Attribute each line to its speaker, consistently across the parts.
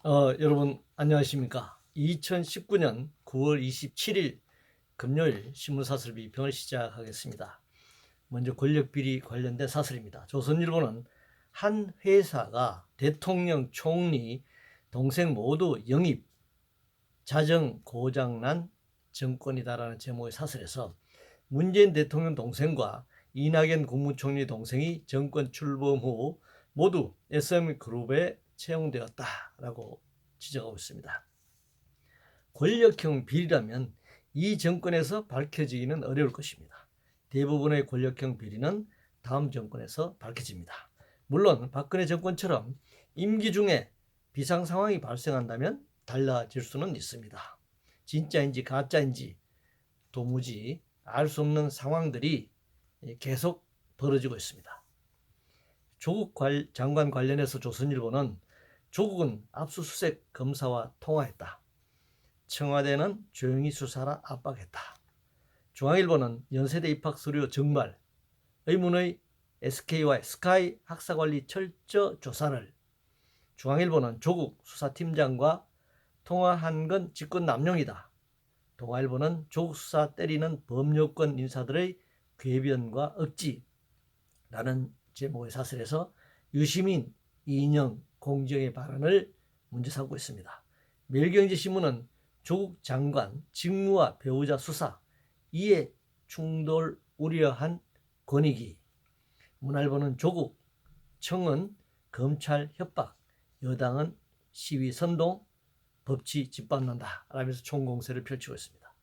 Speaker 1: 여러분 안녕하십니까? 2019년 9월 27일 금요일 신문사설 비평을 시작하겠습니다. 먼저 권력비리 관련된 사설입니다. 조선일보는 한 회사가 대통령, 총리, 동생 모두 영입, 자정 고장난 정권이다라는 제목의 사설에서 문재인 대통령 동생과 이낙연 국무총리 동생이 정권 출범 후 모두 SM그룹에 채용되었다라고 지적하고 있습니다. 권력형 비리라면 이 정권에서 밝혀지기는 어려울 것입니다. 대부분의 권력형 비리는 다음 정권에서 밝혀집니다. 물론 박근혜 정권처럼 임기 중에 비상 상황이 발생한다면 달라질 수는 있습니다. 진짜인지 가짜인지 도무지 알 수 없는 상황들이 계속 벌어지고 있습니다. 조국 장관 관련해서 조선일보는 조국은 압수수색 검사와 통화했다. 청와대는 조용히 수사라 압박했다. 중앙일보는 연세대 입학 서류 정말 의문의 SKY 스카이 학사관리 철저 조사를, 중앙일보는 조국 수사팀장과 통화한 건 직권 남용이다. 동아일보는 조국 수사 때리는 범여권 인사들의 궤변과 억지라는 제목의 사설에서 유시민, 이인영 공정의 발언을 문제 삼고 있습니다. 매일경제신문은 조국 장관 직무와 배우자 수사, 이해 충돌 우려한 권익위, 문화일보는 조국, 청은 검찰 협박, 여당은 시위 선동, 법치 짓밟는다 라면서 총공세를 펼치고 있습니다.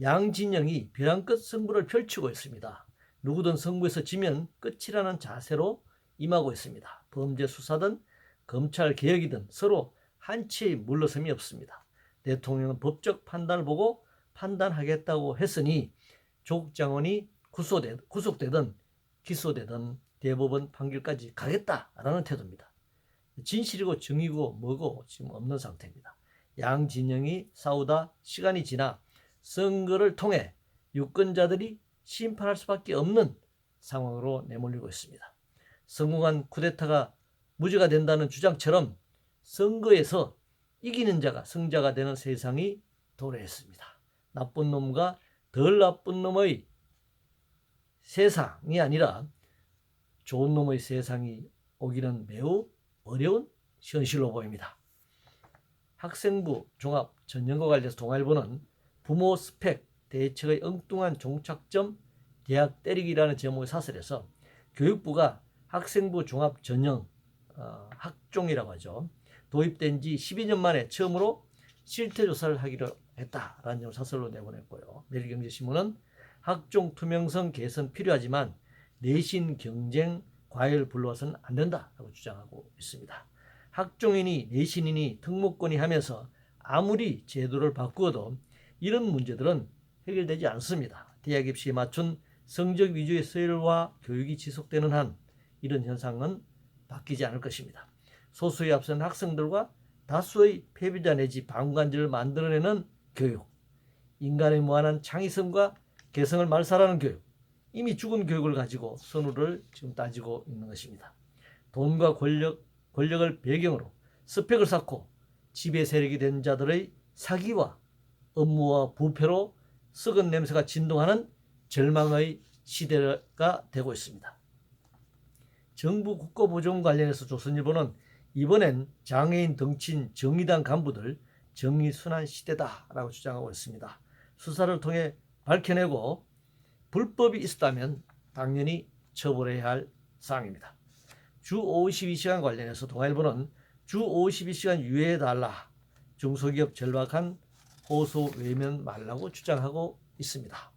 Speaker 1: 양 진영이 벼랑 끝 승부를 펼치고 있습니다. 누구든 승부에서 지면 끝이라는 자세로 임하고 있습니다. 범죄 수사든 검찰 개혁이든 서로 한치의 물러섬이 없습니다. 대통령은 법적 판단을 보고 판단하겠다고 했으니 조국 장관이 구속되든 기소되든 대법원 판결까지 가겠다라는 태도입니다. 진실이고 정의고 뭐고 지금 없는 상태입니다. 양 진영이 싸우다 시간이 지나 선거를 통해 유권자들이 심판할 수밖에 없는 상황으로 내몰리고 있습니다. 성공한 쿠데타가 무죄가 된다는 주장처럼 선거에서 이기는 자가 승자가 되는 세상이 도래했습니다. 나쁜 놈과 덜 나쁜 놈의 세상이 아니라 좋은 놈의 세상이 오기는 매우 어려운 현실로 보입니다. 학생부 종합 전형과 관련해서 동아일보는 부모 스펙 대책의 엉뚱한 종착점 대학 때리기라는 제목의 사설에서 교육부가 학생부 종합 전형 학종이라고 하죠. 도입된 지 12년 만에 처음으로 실태조사를 하기로 했다라는 사설로 내보냈고요. 매일경제신문은 학종 투명성 개선 필요하지만 내신 경쟁 과열 불러서는 안 된다라고 주장하고 있습니다. 학종이니 내신이니 특목고니 하면서 아무리 제도를 바꾸어도 이런 문제들은 해결되지 않습니다. 대학 입시에 맞춘 성적 위주의 서열화 교육이 지속되는 한 이런 현상은 바뀌지 않을 것입니다. 소수에 앞선 학생들과 다수의 패배자 내지 방관자를 만들어내는 교육, 인간의 무한한 창의성과 개성을 말살하는 교육, 이미 죽은 교육을 가지고 선후를 지금 따지고 있는 것입니다. 돈과 권력을 배경으로 스펙을 쌓고 지배 세력이 된 자들의 사기와 업무와 부패로 썩은 냄새가 진동하는 절망의 시대가 되고 있습니다. 정부 국고보조금 관련해서 조선일보는 이번엔 장애인 덩친 정의당 간부들 정의순환 시대다라고 주장하고 있습니다. 수사를 통해 밝혀내고 불법이 있었다면 당연히 처벌해야 할 사항입니다. 주 52시간 관련해서 동아일보는 주 52시간 유예해달라, 중소기업 절박한 호소 외면 말라고 주장하고 있습니다.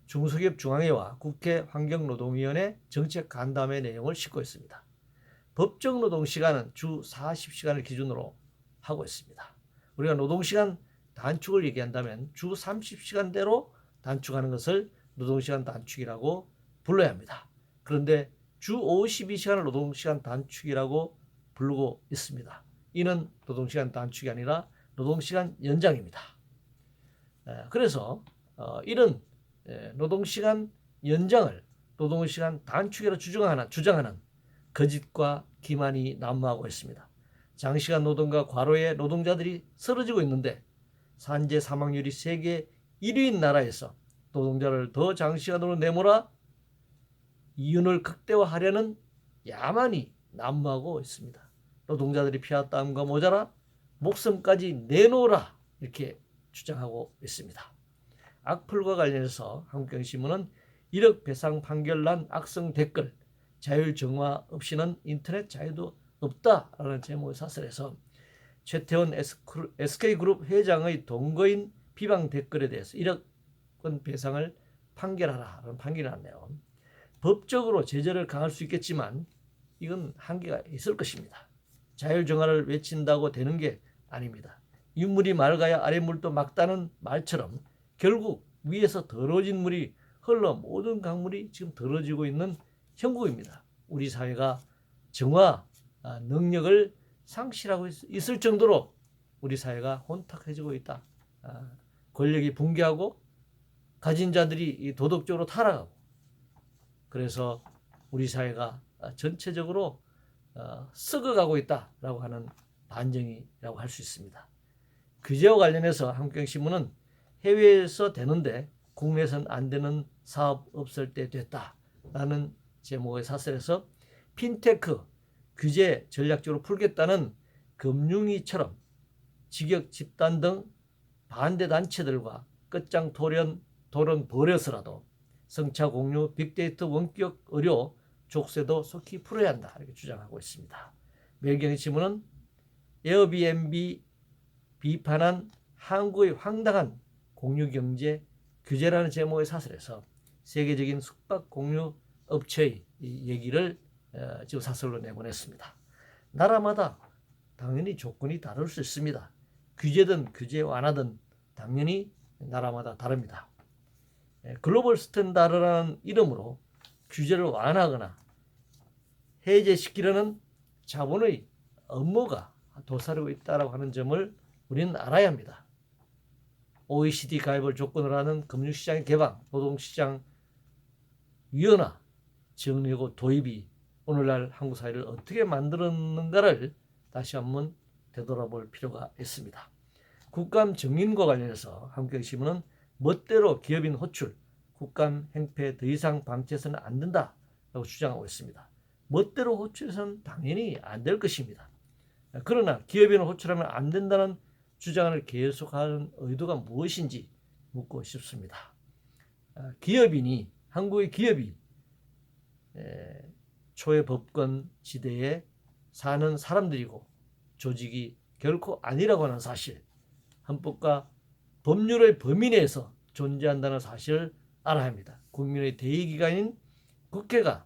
Speaker 1: 중소기업 중앙회와 국회 환경노동위원회 정책간담회 내용을 싣고 있습니다. 법정 노동시간은 주 40시간을 기준으로 하고 있습니다. 우리가 노동시간 단축을 얘기한다면 주 30시간대로 단축하는 것을 노동시간 단축이라고 불러야 합니다. 그런데 주 52시간을 노동시간 단축이라고 부르고 있습니다. 이는 노동시간 단축이 아니라 노동시간 연장입니다. 그래서 이런 노동시간 연장을 노동시간 단축이라고 주장하는 거짓과 기만이 난무하고 있습니다. 장시간 노동과 과로의 노동자들이 쓰러지고 있는데 산재 사망률이 세계 1위인 나라에서 노동자를 더 장시간으로 내몰아 이윤을 극대화하려는 야만이 난무하고 있습니다. 노동자들이 피와 땀과 모자라 목숨까지 내놓으라 이렇게 주장하고 있습니다. 악플과 관련해서 한국경신문은 1억 배상 판결 난 악성 댓글, 자율 정화 없이는 인터넷 자유도 없다라는 제목의 사설에서 최태원 SK그룹 회장의 동거인 비방 댓글에 대해서 1억 원 배상을 판결하라는 판결이 났네요. 법적으로 제재를 강할 수 있겠지만 이건 한계가 있을 것입니다. 자율정화를 외친다고 되는 게 아닙니다. 윗물이 맑아야 아랫물도 맑다는 말처럼 결국 위에서 더러워진 물이 흘러 모든 강물이 지금 더러워지고 있는 형국입니다. 우리 사회가 정화 능력을 상실하고 있을 정도로 우리 사회가 혼탁해지고 있다. 권력이 붕괴하고 가진 자들이 도덕적으로 타락하고 그래서 우리 사회가 전체적으로 썩어가고 있다라고 하는 반증이라고 할 수 있습니다. 규제와 관련해서 한국경신문은 해외에서 되는데 국내에서는 안 되는 사업 없을 때 됐다라는 제목의 사설에서 핀테크 규제 전략적으로 풀겠다는 금융위처럼 직역 집단 등 반대 단체들과 끝장 토론 벌여서라도 성차 공유, 빅데이터 원격 의료 족쇄도 속히 풀어야 한다 이렇게 주장하고 있습니다. 매일경제신문은 에어비앤비 비판한 한국의 황당한 공유경제 규제라는 제목의 사설에서 세계적인 숙박 공유 업체의 얘기를 지금 사설로 내보냈습니다. 나라마다 당연히 조건이 다를 수 있습니다. 규제든 규제 완화든 당연히 나라마다 다릅니다. 글로벌 스탠다드라는 이름으로 규제를 완화하거나 해제시키려는 자본의 업무가 도사리고 있다고 하는 점을 우리는 알아야 합니다. OECD 가입을 조건으로 하는 금융시장의 개방, 노동시장 유연화, 정리고 도입이 오늘날 한국 사회를 어떻게 만들었는가를 다시 한번 되돌아볼 필요가 있습니다. 국감 정인과 관련해서 한국경제신문은 멋대로 기업인 호출, 국감 행패 더 이상 방치해서는 안 된다라고 주장하고 있습니다. 멋대로 호출해서는 당연히 안 될 것입니다. 그러나 기업인을 호출하면 안 된다는 주장을 계속하는 의도가 무엇인지 묻고 싶습니다. 기업인이 한국의 기업이 초의 법권 지대에 사는 사람들이고 조직이 결코 아니라고 하는 사실, 헌법과 법률의 범위 내에서 존재한다는 사실을 알아야 합니다. 국민의 대의기관인 국회가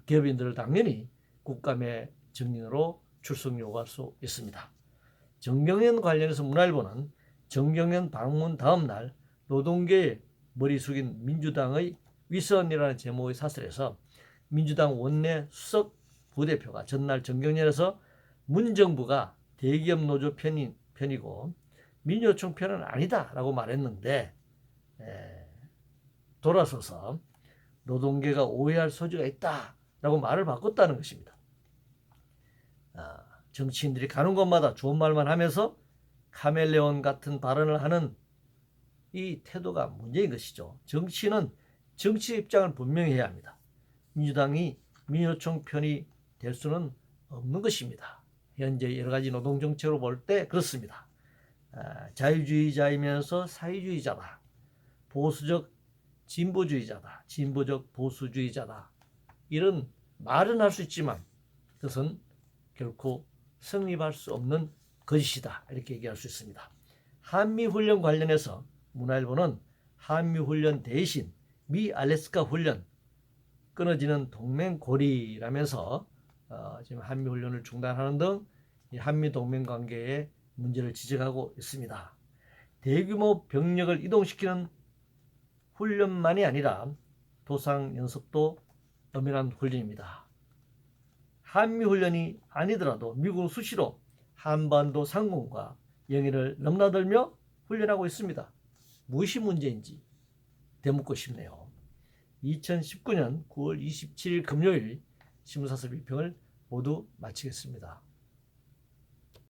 Speaker 1: 기업인들을 당연히 국감의 정인으로 출석 요구할 수 있습니다. 정경련 관련해서 문화일보는 정경련 방문 다음 날 노동계의 머리 숙인 민주당의 위선이라는 제목의 사설에서 민주당 원내 수석 부대표가 전날 정경련에서 문정부가 대기업 노조 편이고 민주노총 편은 아니다라고 말했는데 돌아서서 노동계가 오해할 소지가 있다라고 말을 바꿨다는 것입니다. 정치인들이 가는 곳마다 좋은 말만 하면서 카멜레온 같은 발언을 하는 이 태도가 문제인 것이죠. 정치인은 정치 입장을 분명히 해야 합니다. 민주당이 민주노총 편이 될 수는 없는 것입니다. 현재 여러 가지 노동정책으로 볼 때 그렇습니다. 자유주의자이면서 사회주의자다. 보수적 진보주의자다. 진보적 보수주의자다. 이런 말은 할 수 있지만 그것은 결코 성립할 수 없는 거짓이다. 이렇게 얘기할 수 있습니다. 한미훈련 관련해서 문화일보는 한미훈련 대신 미 알래스카 훈련 끊어지는 동맹고리라면서 지금 한미훈련을 중단하는 등 한미동맹관계의 문제를 지적하고 있습니다. 대규모 병력을 이동시키는 훈련만이 아니라 도상연습도 엄연한 훈련입니다. 한미훈련이 아니더라도 미국은 수시로 한반도 상공과 영해를 넘나들며 훈련하고 있습니다. 무엇이 문제인지 되묻고 싶네요. 2019년 9월 27일 금요일 신문사설 비평을 모두 마치겠습니다.